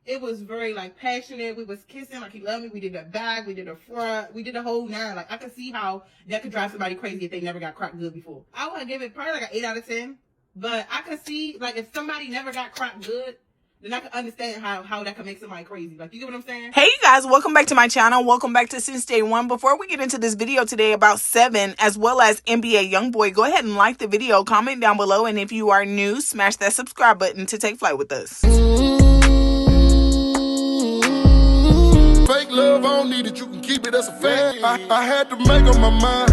It was very like passionate. We was kissing like he loved me. We did the back, we did the front, we did the whole nine. Like I could see how that could drive somebody crazy if they never got cracked good before. I would give it probably like an 8 out of 10. But I could see like if somebody never got cracked good, then I can understand how that could make somebody crazy. Like, you get what I'm saying? Hey, you guys, welcome back to my channel. Welcome back to Since Day One. Before we get into this video today about Sevyn as well as NBA YoungBoy, go ahead and like the video, comment down below, and if you are new, smash that subscribe button to take flight with us. Fake love, I don't need it, you can keep it, that's a fact. I had to make up my mind.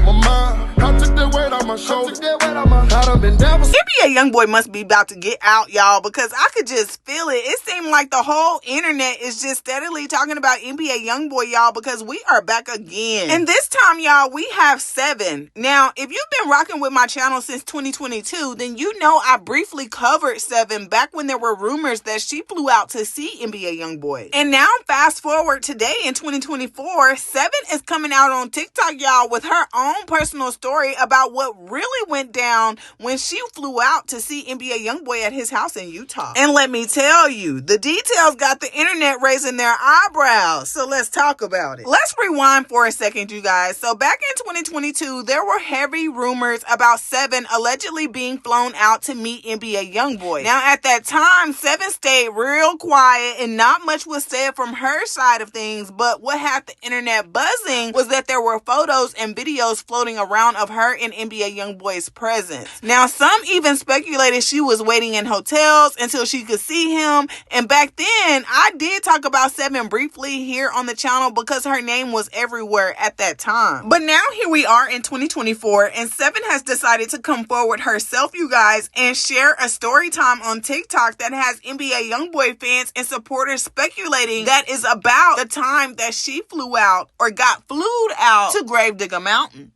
I took that weight on my shoulder. I done been down for NBA YoungBoy must be about to get out, y'all, because I could just feel it. It seemed like the whole internet is just steadily talking about NBA YoungBoy, y'all, because we are back again. And this time, y'all, we have Sevyn. Now, if you've been rocking with my channel since 2022, then you know I briefly covered Sevyn back when there were rumors that she flew out to see NBA YoungBoy. And now, fast forward today in 2024, Sevyn is coming out on TikTok, y'all, with her own personal story about what really went down when she flew out to see NBA YoungBoy at his house in Utah. And let me tell you, the details got the internet raising their eyebrows. So let's talk about it. Let's rewind for a second, you guys. So back in 2022, there were heavy rumors about Sevyn allegedly being flown out to meet NBA YoungBoy. Now, at that time, Sevyn stayed real quiet and not much was said from her side of things, but what had the internet buzzing was that there were photos and videos floating around of her in NBA YoungBoy's presence. Now, some even speculated she was waiting in hotels until she could see him. And back then, I did talk about Sevyn briefly here on the channel because her name was everywhere at that time. But now here we are in 2024, and Sevyn has decided to come forward herself, you guys, and share a story time on TikTok that has NBA YoungBoy fans and supporters speculating that is about the time that she flew out or got flued out to Gravedigger Mountain.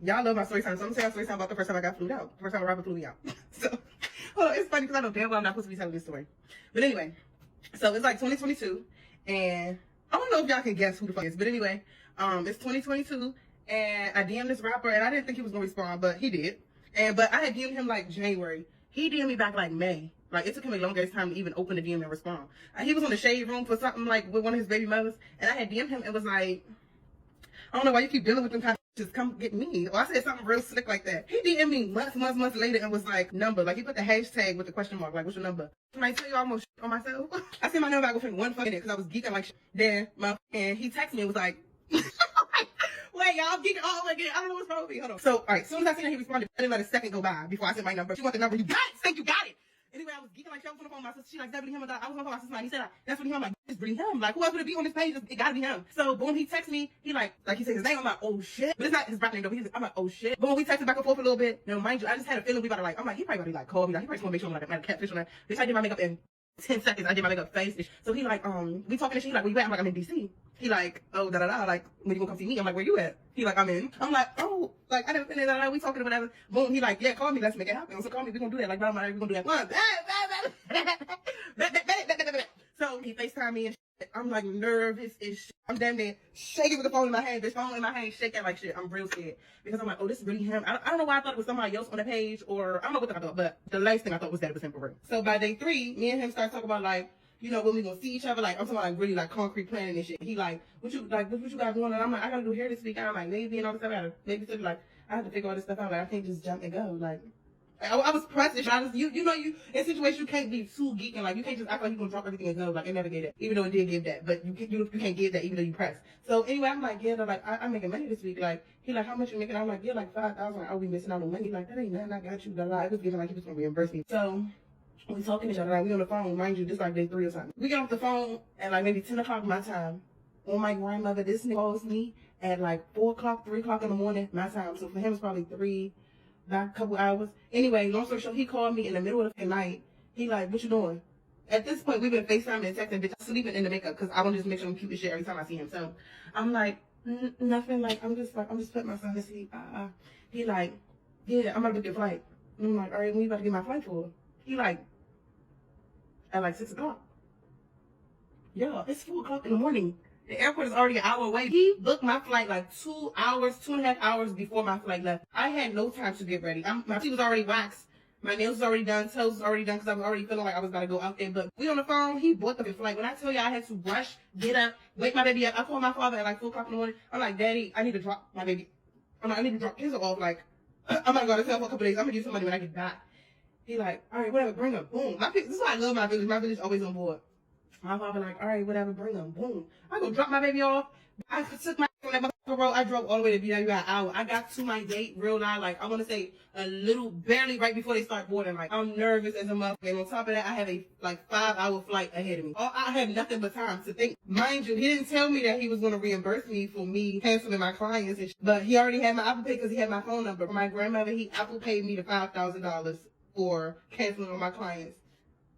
Y'all love my story time, so I'm gonna tell y'all a story time about the first time I got flued out. The first time a rapper flew me out. So, hold on, it's funny because I know damn well I'm not supposed to be telling this story. But anyway, so it's like 2022, and I don't know if y'all can guess who the fuck it is, but anyway, it's 2022, and I DM'd this rapper, and I didn't think he was gonna respond, but he did. But I had DM'd him like January. He DM'd me back like May. Like, it took him a long time to even open the DM and respond. He was on the shade room for something like with one of his baby mothers, and I had DM'd him and was like, I don't know why you keep dealing with them kind of just come get me. Or I said something real slick like that. He DM'd me months later and was like, number. Like, he put the hashtag with the question mark, like, what's your number? Can I tell you almost on myself? I sent my number back within 1 fucking minute because I was geeking like shit. Then, and he texted me and was like, wait, y'all, I'm geeking all over again. I don't know what's wrong with me. Hold on. So, all right, as soon as I seen that he responded, I didn't let a second go by before I sent my number. She want the number. You got it. Think you got it. Anyway, I was geeking like shit. I was on the phone with my sister. She like, that's really him. I was on the phone with my sister. He said, that's really him. I'm like, it's really him. Like, who else would it be on this page? It gotta be him. So, boom, he texts me. He like he said his name. I'm like, oh shit. But it's not his rap name though. I'm like, oh shit. Boom, we texted back and forth a little bit. Now, mind you, I just had a feeling we about to like, I'm like, he probably about to like call me. Like, he probably just want to make sure I'm like a catfish on that. Bitch, I did my makeup in 10 seconds. I did my makeup face. So he like, we talking and shit. He like, where you at? I'm like, I'm in DC. He like, oh, da-da-da, like, when you gonna come see me? I'm like, where you at? He like, I'm in. I'm like, oh, like, I didn't finish that, we talking or whatever. Boom, he like, yeah, call me, let's make it happen. So call me, we gonna do that. Like, blah, blah, we gonna do that. So he FaceTime me and shit. I'm like nervous as shit. I'm damn near shaking with the phone in my hand. This phone in my hand shaking like shit. I'm real scared. Because I'm like, oh, this is really him. I don't know why I thought it was somebody else on the page, or I don't know what I thought, but the last thing I thought was that it was him for real. So by day 3, me and him start talking about like, you know, when we gonna see each other, like, I'm talking about, like, really, like, concrete planning and shit. He, like, what you guys doing? And I'm like, I gotta do hair this week. I'm like, maybe, and all this stuff. I gotta, maybe, so, like, I have to figure all this stuff out. Like, I can't just jump and go. Like, I was pressed. You know, in situations, you can't be too geeking. Like, you can't just act like you're gonna drop everything and go. Like, it never gave that. Even though it did give that. But you can't give that even though you press. So, anyway, I'm like, yeah, like, I'm making money this week. Like, he like, how much you making? I'm like, yeah, like, 5,000. I'll be missing out on money. Like, that ain't nothing. I got you. I was giving, like, he was gonna reimburse me. So, we talking to each other, like, we on the phone, mind you, this like day 3 or something. We get off the phone at like maybe 10 o'clock my time. On my grandmother, this nigga calls me at like 4 o'clock, 3 o'clock in the morning, my time. So for him, it's probably 3, about a couple hours. Anyway, long story short, he called me in the middle of the night. He like, what you doing? At this point, we've been FaceTiming and texting, bitch. I'm sleeping in the makeup because I want to just make sure I'm cute as shit every time I see him. So I'm like, nothing, like, I'm just putting my son to sleep. He like, yeah, I'm about to book your flight. And I'm like, all right, when you about to get my flight for? He like, at like 6 o'clock. Yeah, it's 4 o'clock in the morning. The airport is already an hour away. He booked my flight like 2 hours, 2.5 hours before my flight left. I had no time to get ready. My teeth was already waxed. My nails was already done, toes was already done because I was already feeling like I was about to go out there. But we on the phone, he bought the flight. When I tell you I had to rush, get up, wake my baby up, I called my father at like 4 o'clock in the morning. I'm like, Daddy, I need to drop my baby. I'm like, I need to drop Kenzo off. Like, I'm not going to tell for a couple days. I'm going to give somebody when I get back. He like, all right, whatever, bring her. Boom. This is why I love my village. My village always on board. My father like, all right, whatever, bring them. Boom. I go drop my baby off. I took my on that motherfucking road. I drove all the way to BW an hour. I got to my gate real loud, like I want to say a little, barely right before they start boarding. Like I'm nervous as a motherfucker. And on top of that, I have a like 5-hour flight ahead of me. I have nothing but time to think. Mind you, he didn't tell me that he was going to reimburse me for me canceling my clients and but he already had my Apple Pay because he had my phone number. My grandmother, he Apple paid me the $5,000 for canceling on my clients.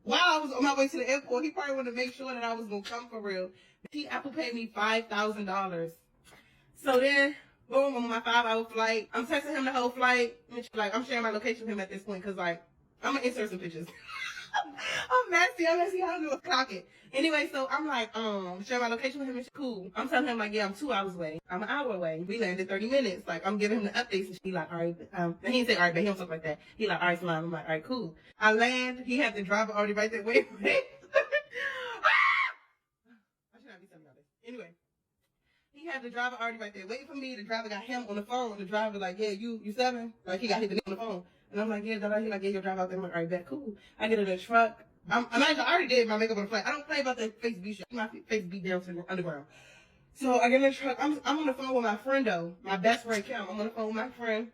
While I was on my way to the airport, he probably wanted to make sure that I was going to come for real. He Apple paid me $5,000. So then, boom, I'm on my 5-hour flight. I'm texting him the whole flight. Like, I'm sharing my location with him at this point because, like, I'm going to insert some pictures. I'm messy. I don't do a clock it. Anyway, so I'm like, sharing my location with him and cool. I'm telling him, like, yeah, I'm 2 hours away. I'm an hour away. We landed 30 minutes. Like, I'm giving him the updates and shit. He like, all right. And he didn't say, all right, but he don't talk like that. He like, all right, Slime. I'm like, all right, cool. I land. He had the driver already right there. Wait. I should not be telling y'all this. Anyway. He had the driver already right there waiting for me. The driver got him on the phone. The driver like, yeah, you Seven? Like, he got hit on the phone. And I'm like, yeah, da-da. He like, yeah, your driver out there. I'm like, all right, bet, cool. I get in the truck. I already did my makeup on the flight. I don't play about that face beat shit. My face beat down to the underground. So I get in the truck. I'm on the phone with my friend, though. My best friend, Kim. I'm on the phone with my friend.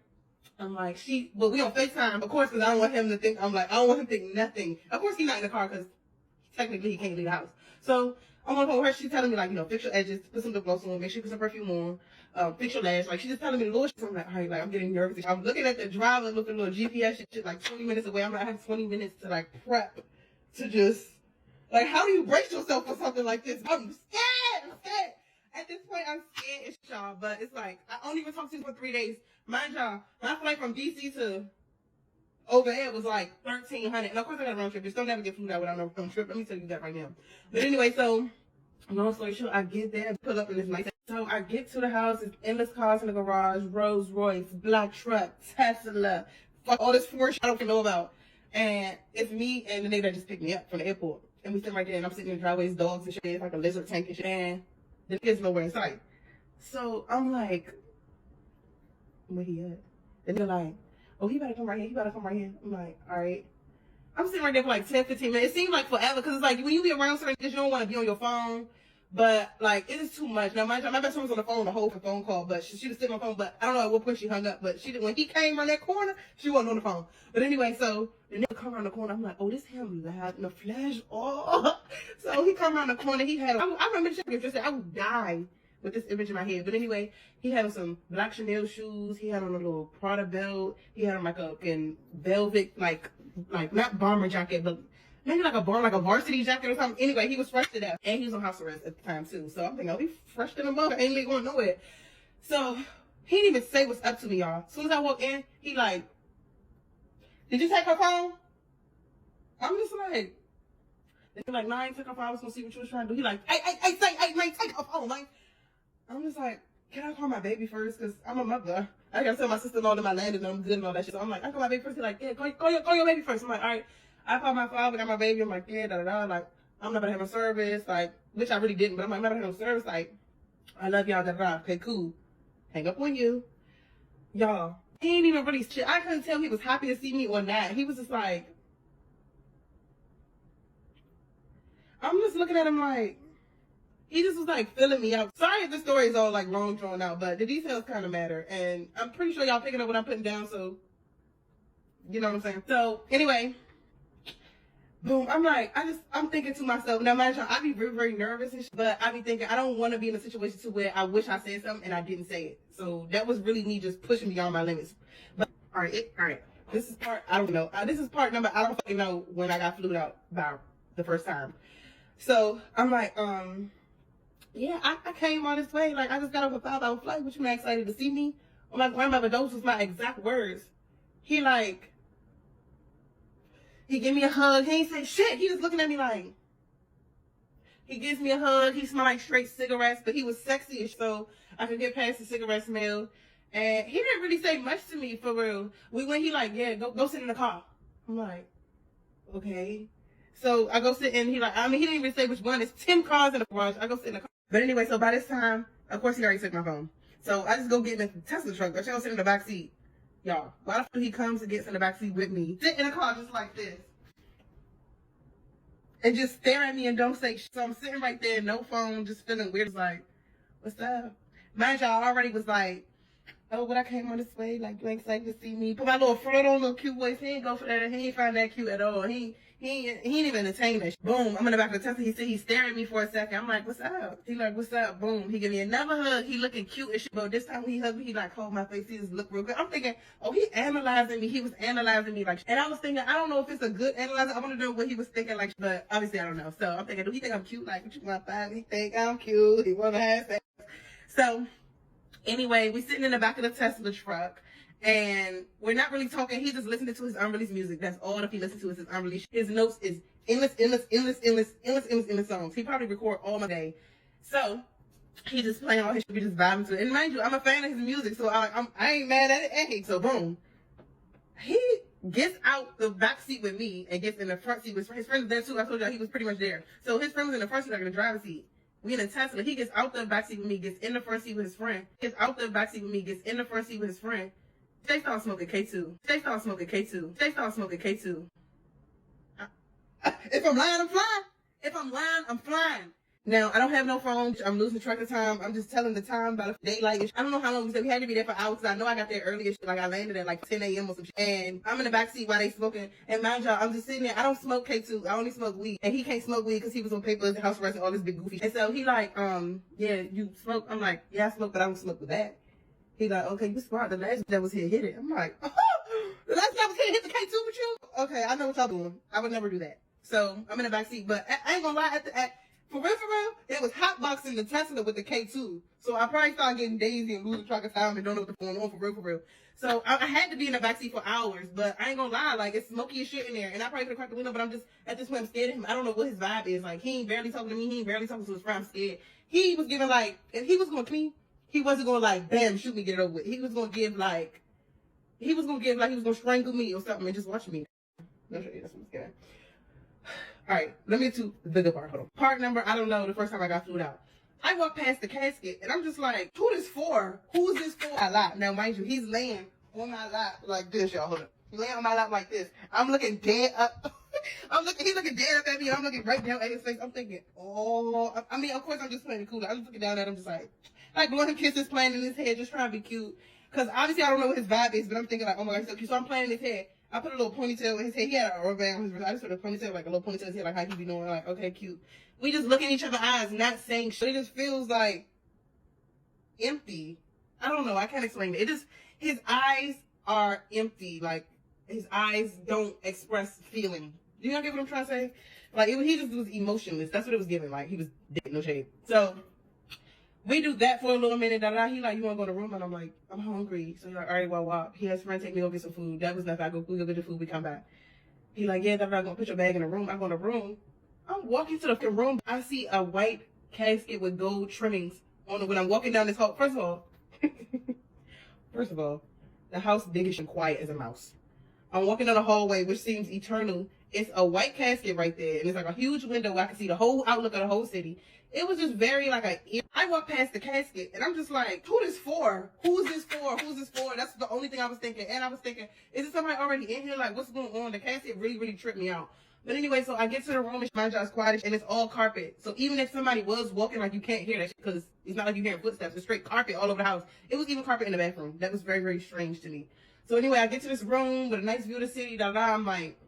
I'm like, but we on FaceTime, of course, because I don't want him to think, I don't want him to think nothing. Of course, he's not in the car because technically he can't leave the house. So I'm on the phone with her. She's telling me, like, fix your edges, put some lip gloss on, make sure you put some perfume on, fix your lash. Like, she's just telling me the little shit. I'm like, all right, like, I'm getting nervous. I'm looking at the driver, looking at little GPS shit, like 20 minutes away. I'm like, I have 20 minutes to, like, prep to just, like, how do you brace yourself for something like this? I'm scared. At this point, I'm scared as y'all, but it's like, I only even talked to you for 3 days. Mind y'all, my flight from DC to over there was like $1,300. And of course I got a round trip. Just don't ever get food out without no round trip. Let me tell you that right now. But anyway, so long story short, I get there, pull up in this nice. So I get to the house, it's endless cars in the garage, Rolls Royce, black truck, Tesla, fuck all this Porsche I don't even know about. And it's me and the nigga that just picked me up from the airport. And we sitting right there and I'm sitting in the driveway, dogs and shit, it's like a lizard tank and shit. And the nigga's nowhere in sight. So I'm like, where he at? And they're like, oh, he better come right here. I'm like, all right. I'm sitting right there for like 10, 15 minutes. It seems like forever because it's like when you be around certain niggas, you don't want to be on your phone. But like, it is too much. Now, my best friend was on the phone the whole phone call, but she was sitting on the phone, but I don't know at what point she hung up. But when he came around that corner, she wasn't on the phone. But anyway, so the nigga come around the corner. I'm like, oh, this him live in the flash. Oh. So he come around the corner. He had, I remember just said I would die with this image in my head. But anyway, he had on some black Chanel shoes. He had on a little Prada belt. He had on like a velvet, like not bomber jacket, but maybe like a varsity jacket or something. Anyway, he was fresh to death. And he was on house arrest at the time too. So I'm thinking, oh, he fresh to the mother. Ain't really going nowhere. So he didn't even say what's up to me, y'all. As soon as I walk in, he like, did you take her phone? I'm just like, they're like, no, I ain't took her phone. I was gonna see what you was trying to do. He like, hey, take her phone, like. I'm just like, can I call my baby first? Because I'm a mother. I gotta tell my sister-in-law that I landed and I'm good and all that shit. So I'm like, I call my baby first. He's like, yeah, call your baby first. I'm like, all right. I call my father, got my baby. I'm like, yeah, da-da-da. Like, I'm not gonna have no service. Like, which I really didn't, but I'm like, I'm not gonna have no service. Like, I love y'all, da-da-da. Okay, cool. Hang up on you. Y'all, he ain't even really shit. I couldn't tell he was happy to see me or not. He was just like, I'm just looking at him like, he just was like filling me out. Sorry if the story is all like long drawn out, but the details kind of matter. And I'm pretty sure y'all picking up what I'm putting down, so you know what I'm saying. So anyway, boom, I'm like, I'm thinking to myself, now mind you, I be very, very nervous and shit, but I be thinking I don't want to be in a situation to where I wish I said something and I didn't say it. So that was really me just pushing beyond my limits. But all right. This is part, I don't know. This is part number, I don't fucking know when I got flued out by the first time. So I'm like, yeah, I came all this way. Like, I just got off a 5-hour flight. What you not excited to see me? I'm like, grandmother, those was my exact words. He gave me a hug. He ain't say shit. He was looking at me like, he gives me a hug. He smelled like straight cigarettes, but he was sexy, so I could get past the cigarette smell. And he didn't really say much to me, for real. He like, yeah, go sit in the car. I'm like, okay. So I go sit in, he didn't even say which one. It's 10 cars in the garage. I go sit in the car. But anyway, so by this time, of course, he already took my phone. So I just go get in the Tesla truck. But y'all sit in the back seat. Y'all, why the fuck he comes and gets in the back seat with me? Sit in the car just like this. And just stare at me and don't say shit. So I'm sitting right there, no phone, just feeling weird. It's like, what's up? Mind y'all, already was like, oh, when I came on this way, like, you ain't excited to see me. Put my little front on, little cute voice. He ain't go for that. He ain't find that cute at all. He ain't even entertain that shit. Boom, I'm in the back of the Tesla. He said he's staring at me for a second. I'm like, what's up? He like, what's up? Boom. He give me another hug. He looking cute as shit. But this time he hugged me, he like hold my face. He just look real good. I'm thinking, oh, he analyzing me. He was analyzing me like shit. And I was thinking, I don't know if it's a good analyzer. I want to know what he was thinking like shit. But obviously I don't know. So I'm thinking, do he think I'm cute? Like, what you want to find? He think I'm cute. He want to have sex. So anyway, we sitting in the back of the Tesla truck. And we're not really talking. He's just listening to his unreleased music. That's all that he listens to is his unreleased. His notes is endless songs. He probably record all my day. So he just playing all his shit. We just vibing to it. And mind you, I'm a fan of his music, so I ain't mad at it. Hey, so boom, he gets out the back seat with me and gets in the front seat with his friends there too. I told y'all he was pretty much there. So his friend was in the front seat, like in the driver's seat. We in a Tesla. He gets out the back seat with me, gets in the front seat with his friend. Gets out the back seat with me, gets in the front seat with his friend. They start smoking K2. They start smoking K2. They start smoking K2. If I'm lying, I'm flying. If I'm lying, I'm flying. Now, I don't have no phone. I'm losing track of time. I'm just telling the time by the daylight. I don't know how long we said. We had to be there for hours. I know I got there early. Like, I landed at like 10 a.m. or some shit. And I'm in the back seat while they smoking. And mind y'all, I'm just sitting there. I don't smoke K2. I only smoke weed. And he can't smoke weed because he was on papers, house arrest, and all this big goofy shit. And so he like, yeah, you smoke? I'm like, yeah, I smoke, but I don't smoke with that. He like, okay, you smart. The last that was here hit it. I'm like, oh, the last that was here hit the K2 with you? Okay, I know what y'all doing. I would never do that. So I'm in the back seat, but I ain't gonna lie. For real, it was hotboxing the Tesla with the K2. So I probably started getting daisy and losing track of time and don't know what's going on for real. So I had to be in the back seat for hours, but I ain't gonna lie, like it's smoky as shit in there. And I probably could have cracked the window, but I'm just, at this point, I'm scared of him. I don't know what his vibe is. Like, he ain't barely talking to me. He ain't barely talking to his friend. I'm scared. He was giving like, if he was gonna kill me, he wasn't gonna like, bam, shoot me, get it over with. He was gonna give like, he was gonna strangle me or something and just watch me. That's what I'm scared. All right, let me get to the good part. Hold on. Part number, I don't know, the first time I got flued out. I walked past the casket and I'm just like, who this for? Who's this for? My lap. Now, mind you, he's laying on my lap like this, y'all. Hold on. He's laying on my lap like this. I'm looking dead up. He's looking dead up at me and I'm looking right down at his face. I'm thinking, oh, I mean, of course I'm just playing it cool. I'm just looking down at him just like blowing him kisses, playing in his head, just trying to be cute. Cause obviously I don't know what his vibe is, but I'm thinking like, oh my God, so cute. So I'm playing in his head. I put a little ponytail in his head. He had a rubber band on his wrist. I just put a ponytail, like a little ponytail in his head, like how he be doing. Like, okay, cute. We just look in each other's eyes, not saying shit. It just feels like empty. I don't know. I can't explain it. It just, his eyes are empty. Like, his eyes don't express feeling. Do you not get what I'm trying to say? Like, he just was emotionless. That's what it was giving. Like, he was dead, no shade. So, we do that for a little minute. He like, you want to go to the room? And I'm like, I'm hungry. So he's like, all right, well, he has his friend take me go get some food. That was nothing. We go get the food. We come back. He like, yeah, I'm not going to put your bag in the room. I go in the room. I'm walking to the room. I see a white casket with gold trimmings on it when I'm walking down this hall. First of all, the house biggish and quiet as a mouse. I'm walking down the hallway, which seems eternal. It's a white casket right there. And it's like a huge window where I can see the whole outlook of the whole city. It was just very like I walked past the casket and I'm just like, who this for? Who's this for? Who's this for? That's the only thing I was thinking. And I was thinking, is it somebody already in here? Like, what's going on? The casket really tripped me out. But anyway, so I get to the room and mind y'all, it's quiet and it's all carpet. So even if somebody was walking, like, you can't hear that shit because it's not like you hearing footsteps. It's straight carpet all over the house. It was even carpet in the bathroom. That was very strange to me. So anyway, I get to this room with a nice view of the city. I'm like,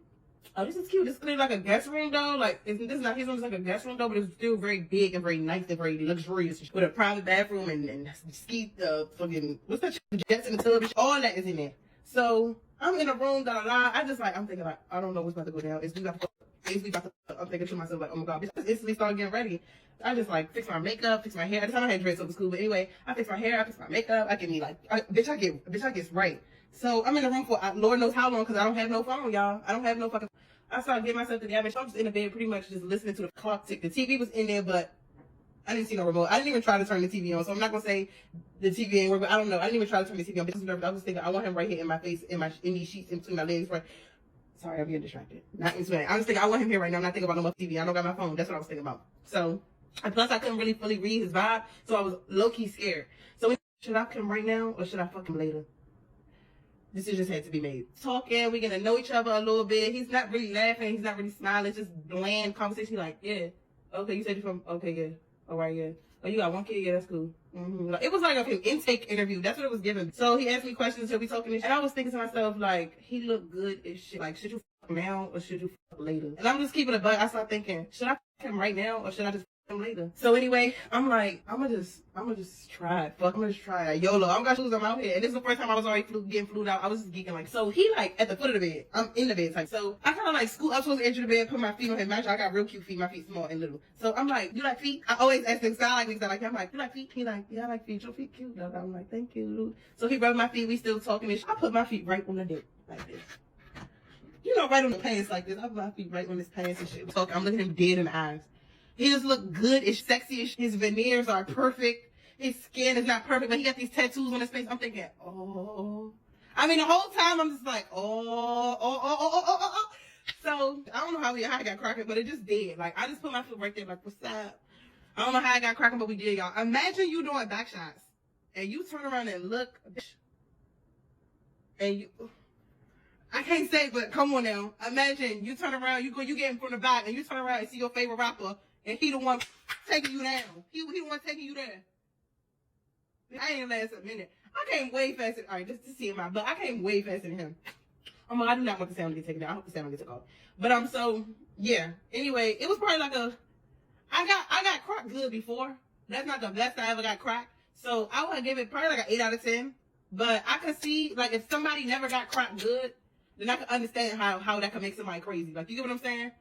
oh, this is cute. This is clearly like a guest room, though. Like, this is not his room. It's like a guest room, though, but it's still very big and very nice and very luxurious. With a private bathroom and ski, fucking, what's that shit? Jets in the tub. All that is in there. So, I'm in a room, I'm thinking, like, I don't know what's about to go down. I'm thinking to myself, like, oh my God, bitch, I just instantly started getting ready. I just, like, fix my makeup, fix my hair. At the time I had dreads, so it was cool. But anyway, I fix my hair, I fix my makeup. I get right. So, I'm in the room for Lord knows how long because I don't have no phone, y'all. I don't have no fucking. I started getting myself together. So I'm just in the bed pretty much just listening to the clock tick. The TV was in there, but I didn't see no remote. I didn't even try to turn the TV on. So I'm not going to say the TV ain't working. I don't know. I didn't even try to turn the TV on. I was thinking, I want him right here in my face, in these sheets in between my legs. Right. Sorry, I'm getting distracted. Not in sweating. I'm just thinking, I want him here right now. I'm not thinking about no more TV. I don't got my phone. That's what I was thinking about. So, and plus I couldn't really fully read his vibe, so I was low-key scared. So should I come right now or should I fuck him later? Decisions had to be made. Talking, we're gonna know each other a little bit. He's not really laughing. He's not really smiling. It's just bland conversation. He's like, yeah. Okay, you said you're from, okay, yeah. All right, yeah. Oh, you got one kid? Yeah, that's cool. Like, it was like an intake interview. That's what it was given. So he asked me questions. He'll be talking and I was thinking to myself, like, he looked good as shit. Like, should you fuck him now or should you fuck later? And I'm just keeping it a buck. I started thinking, should I fuck him right now or should I just fuck him later? So anyway, I'm like, I'm gonna just try it. Fuck, I'm gonna just try it. YOLO. I'm gonna choose. I'm out here. And this is the first time I was already getting flued out. I was just geeking like, so he like at the foot of the bed. I'm in the bed type. So I kind of like scoot up towards the edge of the bed, put my feet on him. Imagine I got real cute feet. My feet small and little. So I'm like, you like feet? I always ask him, I like niggas that like him. I'm like, you like feet? He like, yeah, I like feet. Your feet cute though. I'm like, thank you. So he rubbed my feet. We still talking and shit. I put my feet right on the dick like this. You know, right on the pants like this. I put my feet right on his pants and shit. Talking. I'm looking at him dead in the eyes. He just look good. It's sexy. His veneers are perfect. His skin is not perfect, but he got these tattoos on his face. I'm thinking, oh. I mean, the whole time I'm just like, oh. So I don't know how I got cracking, but it just did. Like, I just put my foot right there, like, what's up? I don't know how I got cracking, but we did, y'all. Imagine you doing back shots, and you turn around and look, and you. I can't say, but come on now. Imagine you turn around, you get him from the back, and you turn around and see your favorite rapper, and he the one taking you down. He the one taking you there. I ain't last a minute. I came way faster. All right, just to see him out, but I came way faster than him. I do not want the sound to get taken down. I hope the sound gets taken off. But so yeah. Anyway, it was probably like I got cracked good before. That's not the best I ever got cracked. So I would give it probably like an 8 out of 10. But I could see like if somebody never got cracked good, then I could understand how that could make somebody crazy. Like, you get what I'm saying?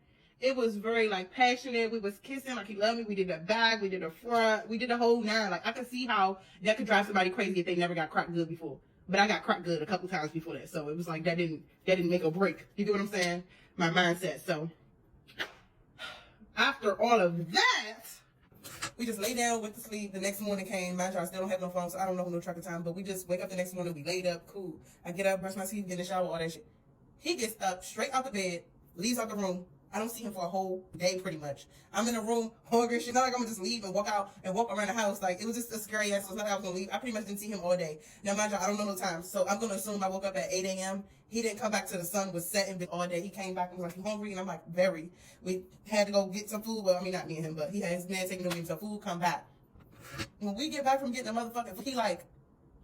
It was very, like, passionate. We was kissing like he loved me. We did the back. We did the front. We did the whole nine. Like, I could see how that could drive somebody crazy if they never got cracked good before. But I got cracked good a couple times before that. So it was like that didn't make or break. You get what I'm saying? My mindset. So after all of that, we just lay down, went to sleep. The next morning came. Mind you, I still don't have no phone, so I don't know no track of time. But we just wake up the next morning. We laid up. Cool. I get up, brush my teeth, get in the shower, all that shit. He gets up, straight out the bed, leaves out the room. I don't see him for a whole day, pretty much. I'm in the room, hungry, shit. Not like I'm gonna just leave and walk out and walk around the house. Like, it was just a scary ass. So it's not like I was gonna leave. I pretty much didn't see him all day. Now, mind you, I don't know no time. So I'm gonna assume I woke up at 8 a.m. He didn't come back till the sun was setting all day. He came back and was like, you hungry? And I'm like, very. We had to go get some food. Well, I mean, not me and him, but he had his man taking him some food, come back. When we get back from getting the motherfucking, he like,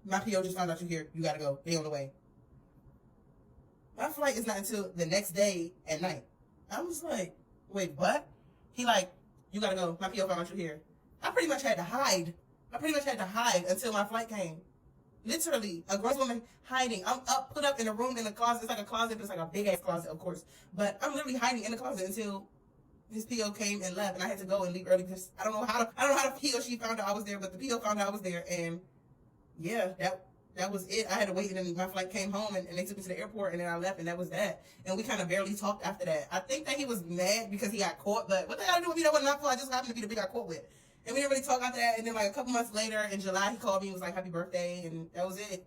my PO just found out you're here. You gotta go. They on the way. My flight is not until the next day at night. I was like, wait, what? He like, you gotta go. My PO found out you're here. I pretty much had to hide. Until my flight came. Literally, a grown woman hiding. I'm put up in a room in a closet. It's like a closet, but it's like a big ass closet, of course. But I'm literally hiding in the closet until his PO came and left, and I had to go and leave early because I don't know how he or she found out I was there, but the PO found out I was there, and yeah, that was it. I had to wait, and then my flight came home, and they took me to the airport, and then I left, and that was that. And we kind of barely talked after that. I think that he was mad because he got caught, but what the hell to do with me? That wasn't my fault. I just happened to be the bitch I got caught with. And we didn't really talk after that. And then like a couple months later, in July, he called me and was like, happy birthday, and that was it.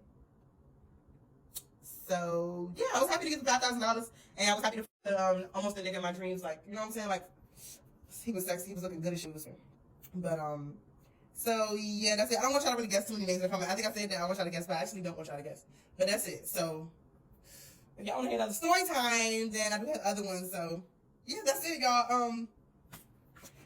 So yeah, I was happy to get the $5,000, and I was happy to almost the nigga in my dreams. Like, you know what I'm saying? Like, he was sexy, he was looking good as shit. But so yeah, that's it. I don't want y'all to really guess too many names that are coming. I think I said that I want y'all to guess, but I actually don't want y'all to guess. But that's it. So if y'all want to hear another story time, then I do have other ones. So yeah, that's it, y'all.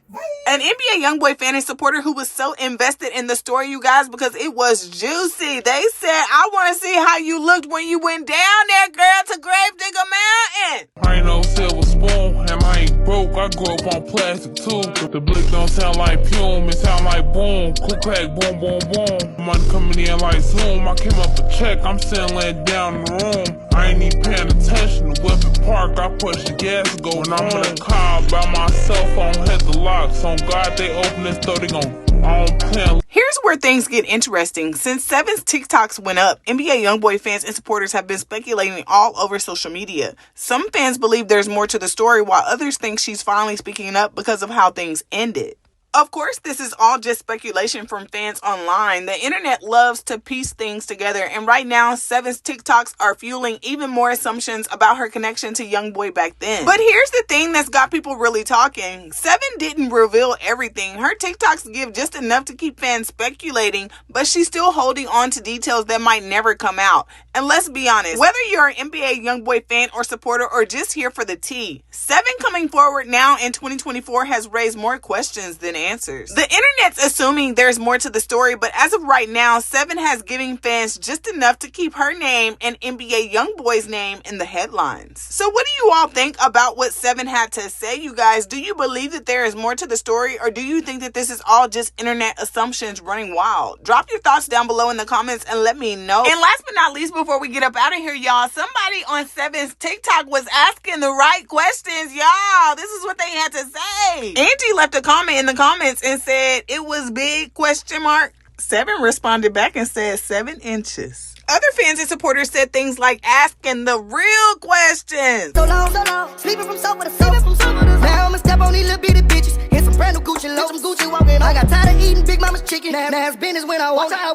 Bye. An NBA YoungBoy fan and supporter who was so invested in the story, you guys, because it was juicy. They said, I want to see how you looked when you went down there, girl, to Gravedigger Mountain. I ain't no silver spoon, and I ain't broke. I grew up on plastic too. The blick don't sound like fume, it sound like boom. Click clack, boom, boom, boom. Money coming in like Zoom. I came up a check, I'm sitting laying down in the room. I ain't even paying attention. The weapon park, I push the gas, go. When I'm in the car by myself, I don't hit the locks. On God, they open this door, they gon' I don't plan. Here's where things get interesting. Since Sevyn's TikToks went up, NBA YoungBoy fans and supporters have been speculating all over social media. Some fans believe there's more to the story, while others think she's finally speaking up because of how things ended. Of course, this is all just speculation from fans online. The internet loves to piece things together, and right now, Sevyn's TikToks are fueling even more assumptions about her connection to YoungBoy back then. But here's the thing that's got people really talking. Sevyn didn't reveal everything. Her TikToks give just enough to keep fans speculating, but she's still holding on to details that might never come out. And let's be honest, whether you're an NBA YoungBoy fan or supporter or just here for the tea, Sevyn coming forward now in 2024 has raised more questions than answers. The internet's assuming there's more to the story, but as of right now, Sevyn has given fans just enough to keep her name and NBA YoungBoy's name in the headlines. So what do you all think about what Sevyn had to say, you guys? Do you believe that there is more to the story, or do you think that this is all just internet assumptions running wild? Drop your thoughts down below in the comments and let me know. And last but not least, before we get up out of here, y'all, somebody on Sevyn's TikTok was asking the right questions, y'all. This is what they had to say. Angie left a comment in the comments and said it was big ? Sevyn responded back and said 7 inches. Other fans and supporters said things like asking the real questions. So long, sleeping from sofa to sofa. Now I'ma step on these little bitty bitches. Here's some brand new Gucci low, some Gucci walking. I got tired of eating Big Mama's chicken. Now it's business when I walk out.